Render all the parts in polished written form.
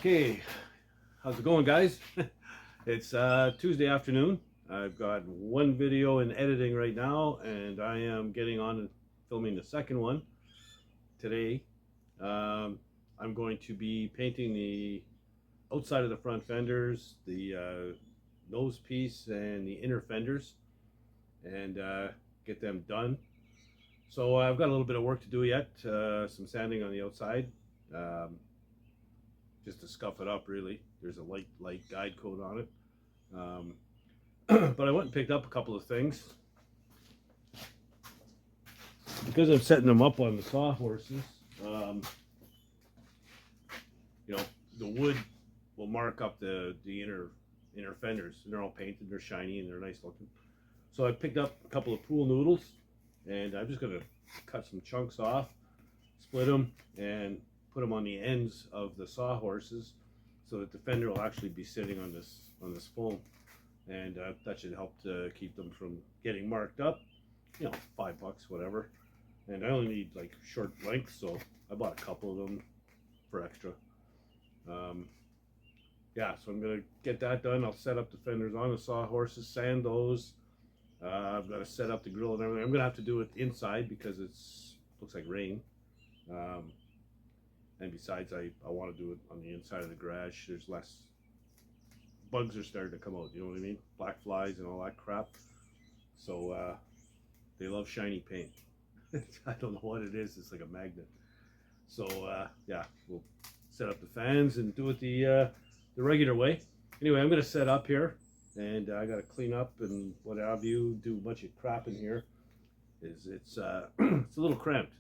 Okay, how's it going, guys? It's Tuesday afternoon. I've got one video in editing right now, and I am getting on and filming the second one today. I'm going to be painting the outside of the front fenders, the nose piece, and the inner fenders, and get them done. So I've got a little bit of work to do yet, some sanding on the outside. Just to scuff it up, really. There's a light guide coat on it. But I went and picked up a couple of things. Because I'm setting them up on the sawhorses, you know, the wood will mark up the inner fenders. And they're all painted, they're shiny, and they're nice looking. So I picked up a couple of pool noodles, and I'm just going to cut some chunks off, split them, and put them on the ends of the sawhorses so that the fender will actually be sitting on this foam, and that should help to keep them from getting marked up. You know, $5, whatever. And I only need like short lengths, so I bought a couple of them for extra. Yeah, so I'm gonna get that done. I'll set up the fenders on the sawhorses, sand those. I've got to set up the grill and everything. I'm gonna have to do it inside because it's looks like rain. And besides, I want to do it on the inside of the garage. There's less bugs are starting to come out, you know what I mean? Black flies and all that crap. So they love shiny paint. I don't know what it is. It's like a magnet. So yeah, we'll set up the fans and do it the regular way. Anyway, I'm gonna set up here, and I gotta clean up and what have you. Do a bunch of crap in here. It's it's a little cramped,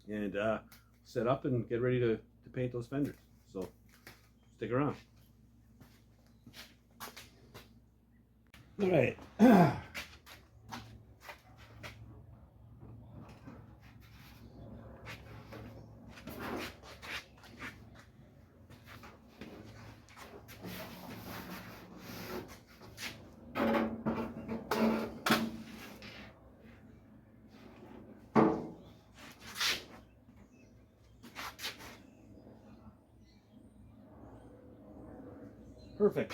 and set up and get ready to paint those fenders. So stick around. All right. Perfect.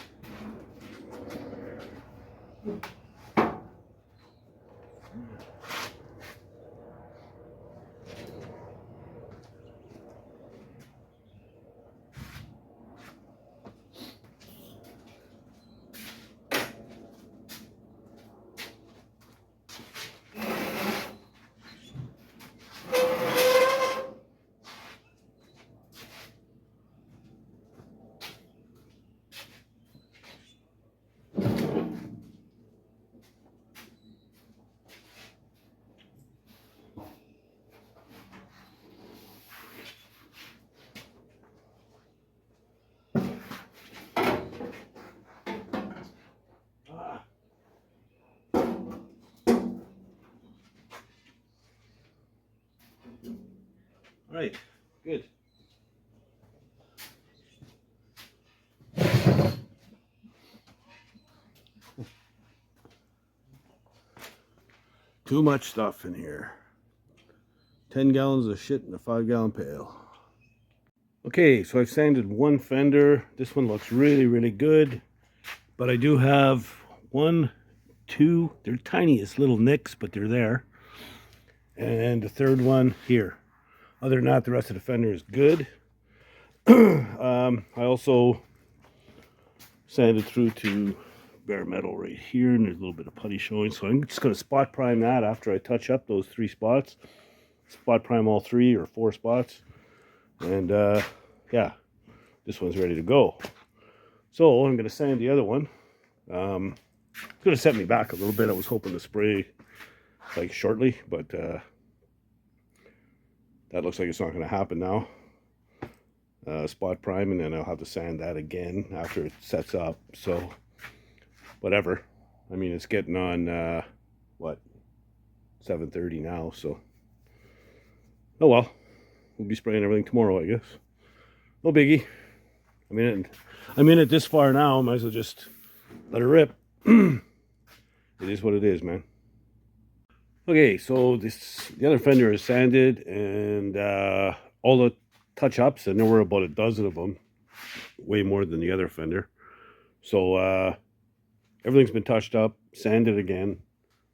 All right, good. Too much stuff in here. 10 gallons of shit in a 5-gallon pail. Okay, so I've sanded one fender. This one looks really good. But I do have one, two, they're tiniest little nicks, but they're there. And the third one here. Other than that, the rest of the fender is good. I also sanded through to bare metal right here, and there's a little bit of putty showing. So I'm just going to spot prime that after I touch up those 3 spots. Spot prime all 3 or 4 spots. And yeah, this one's ready to go. So I'm going to sand the other one. Could have set me back a little bit. I was hoping to spray like shortly, but that looks like it's not going to happen now. Spot prime, and then I'll have to sand that again after it sets up. So whatever. I mean, it's getting on what, 7:30 now, so oh well, we'll be spraying everything tomorrow, I guess. No biggie. I'm in it this far now. Might as well just let it rip. It is what it is, man. Okay, so the other fender is sanded, and all the touch-ups, and there were about a dozen of them. way more than the other fender. So everything's been touched up, sanded again,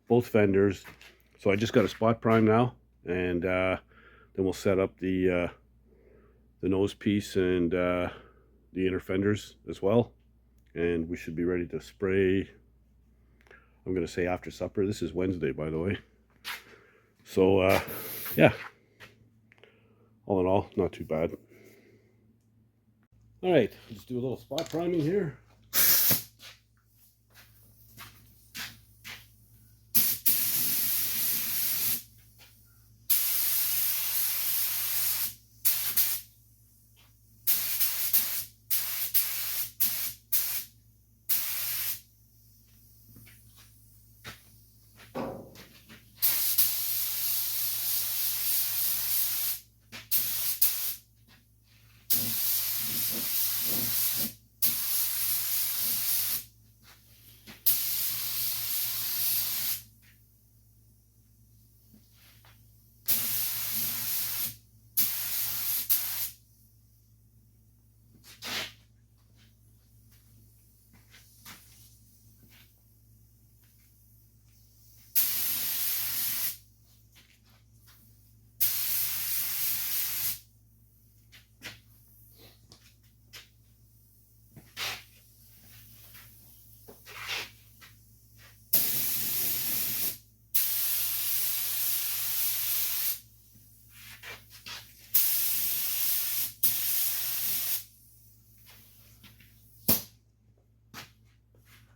both fenders. So I just got a spot prime now, and then we'll set up the nose piece and the inner fenders as well, and we should be ready to spray. I'm going to say after supper. This is Wednesday, by the way. So yeah, all in all, not too bad. All right, let's do a little spot priming here.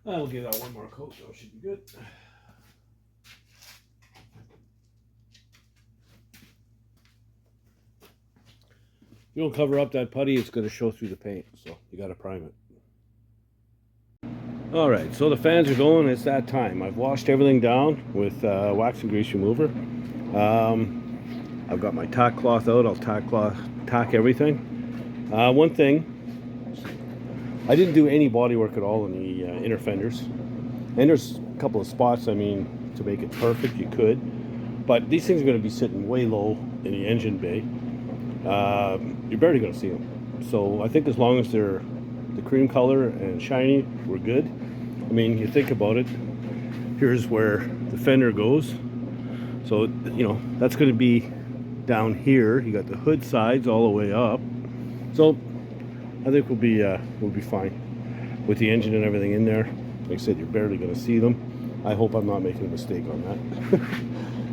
I'll give that one more coat, so it should be good. If you don't cover up that putty, it's going to show through the paint, so you got to prime it. All right, so the fans are going. It's that time. I've washed everything down with wax and grease remover. I've got my tack cloth out. I'll tack everything. One thing, I didn't do any body work at all in the inner fenders. And there's a couple of spots, I mean, to make it perfect, you could. But these things are going to be sitting way low in the engine bay. You're barely going to see them. So I think as long as they're the cream color and shiny, we're good. I mean, you think about it, here's where the fender goes. So, you know, that's going to be down here. You got the hood sides all the way up. So I think we'll be fine with the engine and everything in there. Like I said, you're barely going to see them. I hope I'm not making a mistake on that.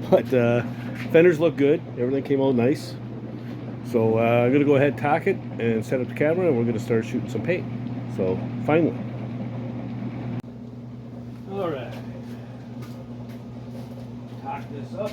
But fenders look good. Everything came out nice. So I'm going to go ahead, tack it, and set up the camera, and we're going to start shooting some paint. So finally. All right. Tack this up.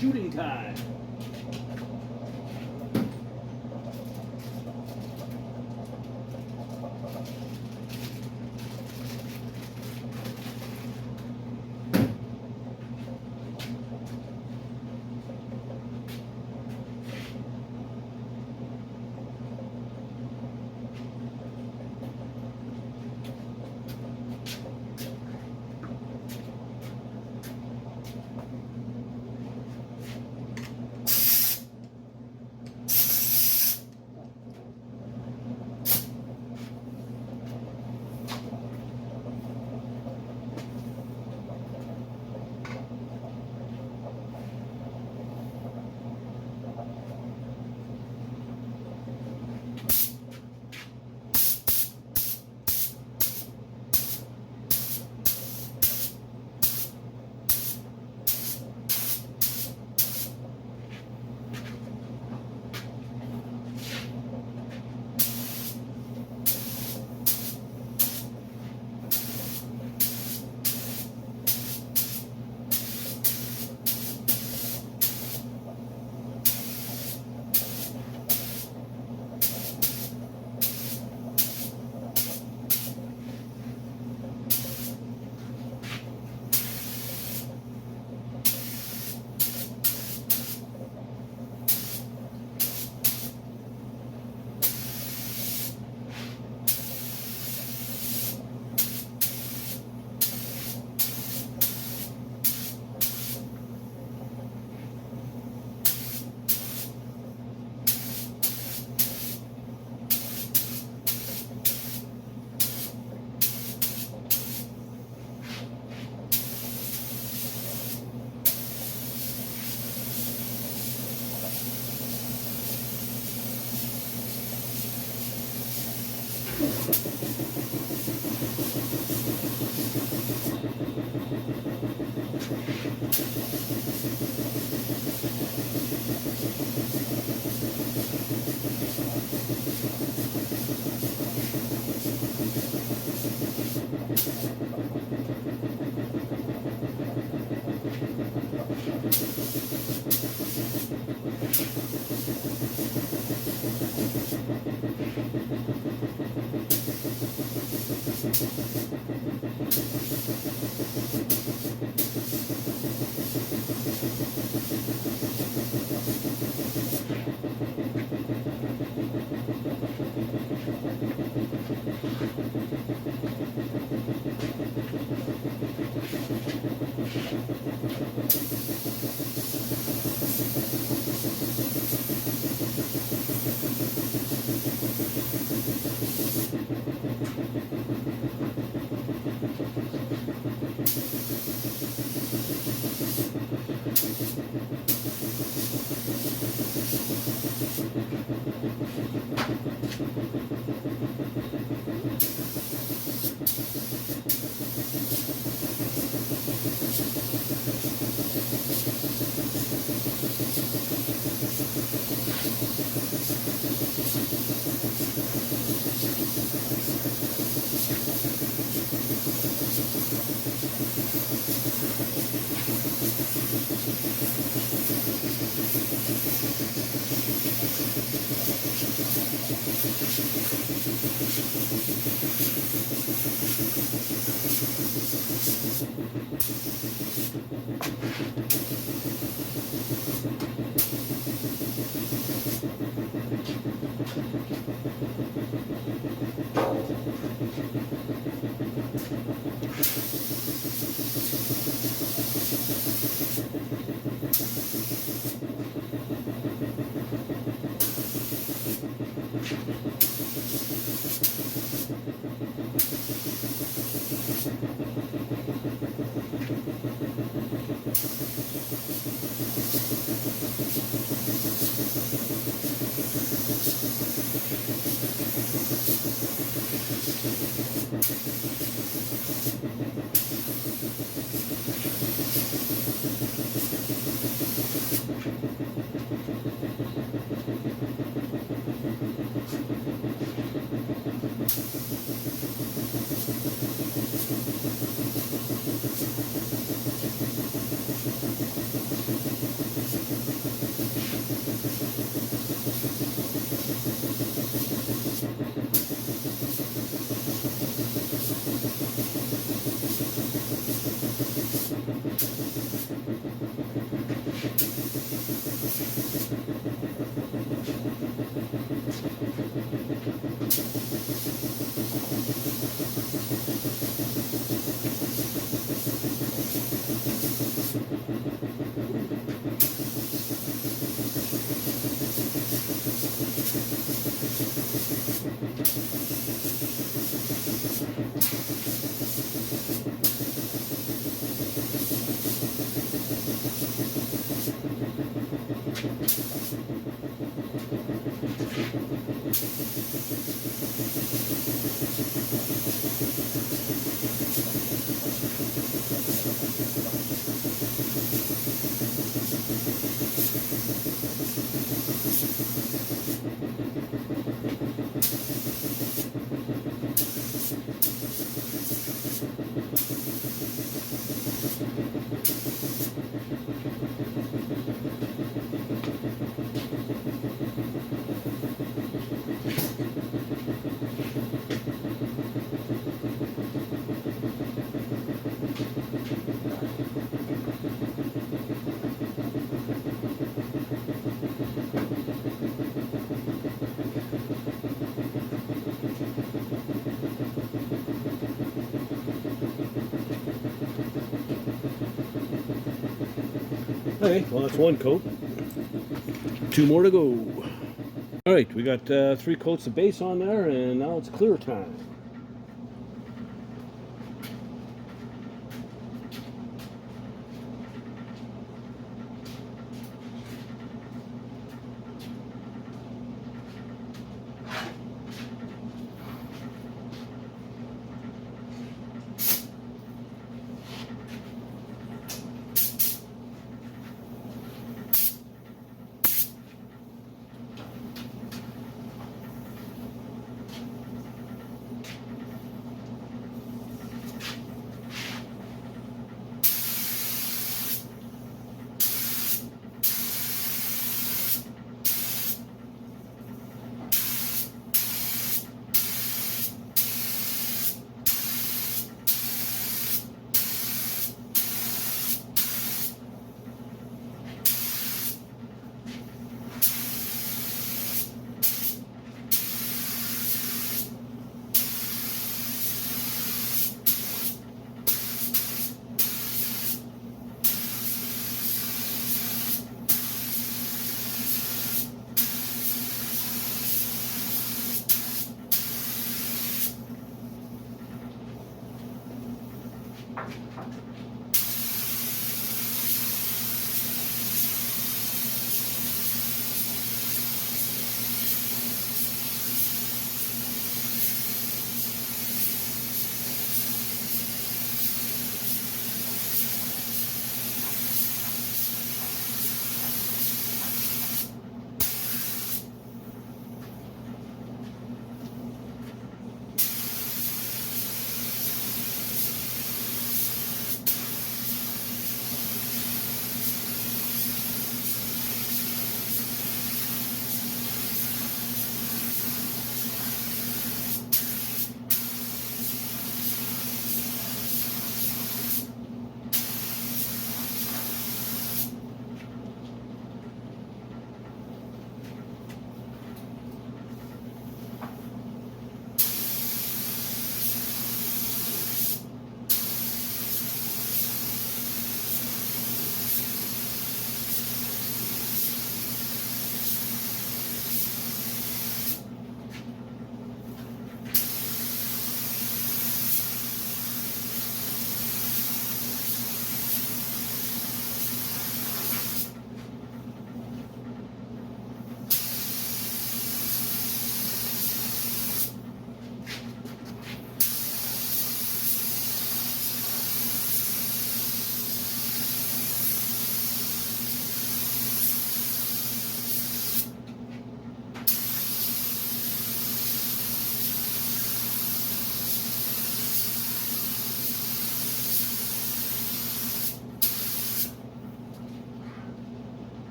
shooting time. Okay, well that's one coat. 2 more to go. All right, we got 3 coats of base on there, and now it's clear time.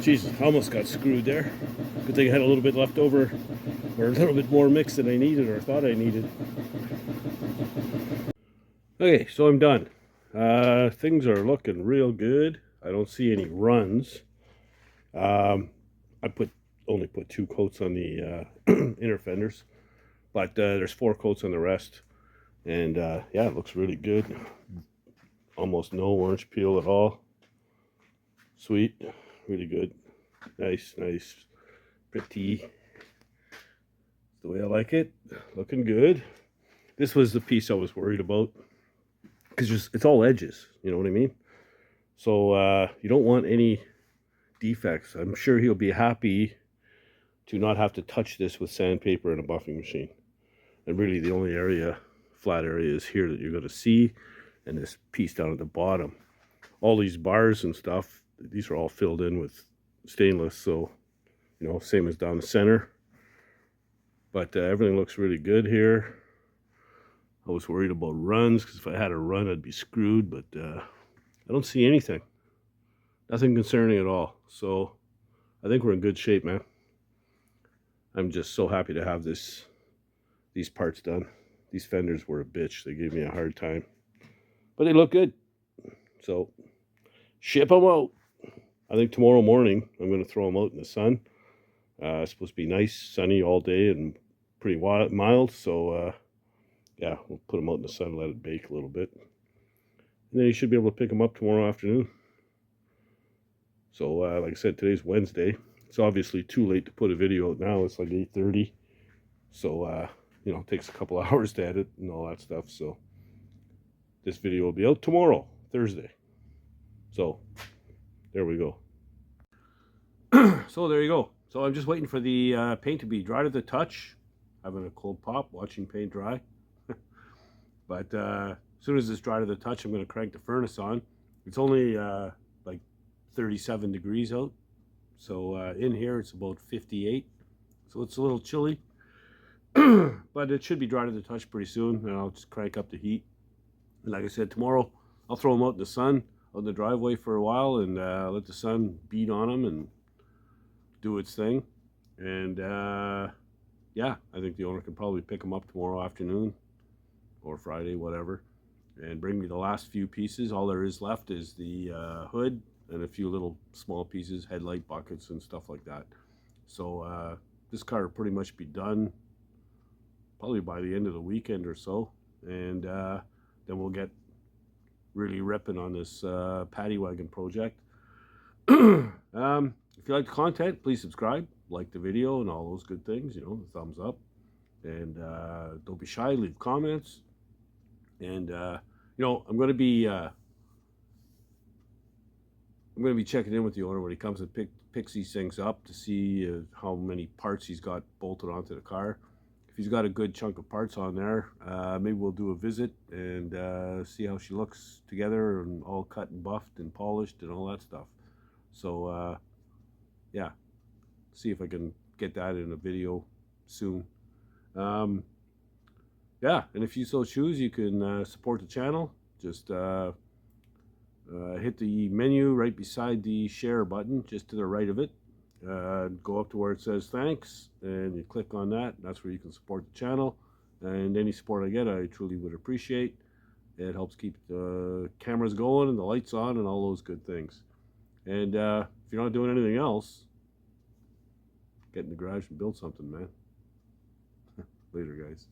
Jesus, I almost got screwed there. Good thing I had a little bit left over, or a little bit more mix than I needed or thought I needed. Okay, so I'm done. Things are looking real good. I don't see any runs. I only put 2 coats on the inner fenders, but there's 4 coats on the rest. And yeah, it looks really good. Almost no orange peel at all. Sweet, really good. Nice, nice, pretty. The way I like it. Looking good. This was the piece I was worried about, because it's all edges, you know what I mean? So you don't want any defects. I'm sure he'll be happy to not have to touch this with sandpaper and a buffing machine. And really the only flat area is here that you're going to see, and this piece down at the bottom. All these bars and stuff, these are all filled in with stainless, so you know, same as down the center. But everything looks really good here. I was worried about runs, because if I had a run I'd be screwed, but I don't see anything. Nothing concerning at all. So I think we're in good shape, man. I'm just so happy to have these parts done. These fenders were a bitch. They gave me a hard time, but they look good. So ship them out. I think tomorrow morning I'm going to throw them out in the sun. It's supposed to be nice, sunny all day and pretty mild. So yeah, we'll put them out in the sun, let it bake a little bit. And then you should be able to pick them up tomorrow afternoon. So like I said, today's Wednesday. It's obviously too late to put a video out now. It's like 8:30. So you know, it takes a couple hours to edit and all that stuff. So this video will be out tomorrow, Thursday. So there we go. So there you go. So I'm just waiting for the paint to be dry to the touch. Having a cold pop, watching paint dry. But as soon as it's dry to the touch, I'm going to crank the furnace on. It's only like 37 degrees out. So in here it's about 58. So it's a little chilly. But it should be dry to the touch pretty soon, and I'll just crank up the heat. And like I said, tomorrow I'll throw them out in the sun, out in the driveway for a while, and let the sun beat on them and do its thing. And yeah, I think the owner can probably pick them up tomorrow afternoon or Friday, whatever, and bring me the last few pieces. All there is left is the hood and a few little small pieces, headlight buckets and stuff like that. So this car will pretty much be done probably by the end of the weekend or so, and then we'll get really ripping on this paddy wagon project. If you like the content, please subscribe, like the video, and all those good things, you know, the thumbs up, and don't be shy, leave comments. And you know, I'm going to be checking in with the owner when he comes and picks these things up to see how many parts he's got bolted onto the car. If he's got a good chunk of parts on there, maybe we'll do a visit and see how she looks together and all cut and buffed and polished and all that stuff. So yeah, see if I can get that in a video soon. Yeah, and if you so choose, you can support the channel. Just hit the menu right beside the share button, just to the right of it. Go up to where it says thanks, and you click on that. That's where you can support the channel. And any support I get, I truly would appreciate. It helps keep the cameras going and the lights on and all those good things. And if you're not doing anything else, get in the garage and build something, man. Later, guys.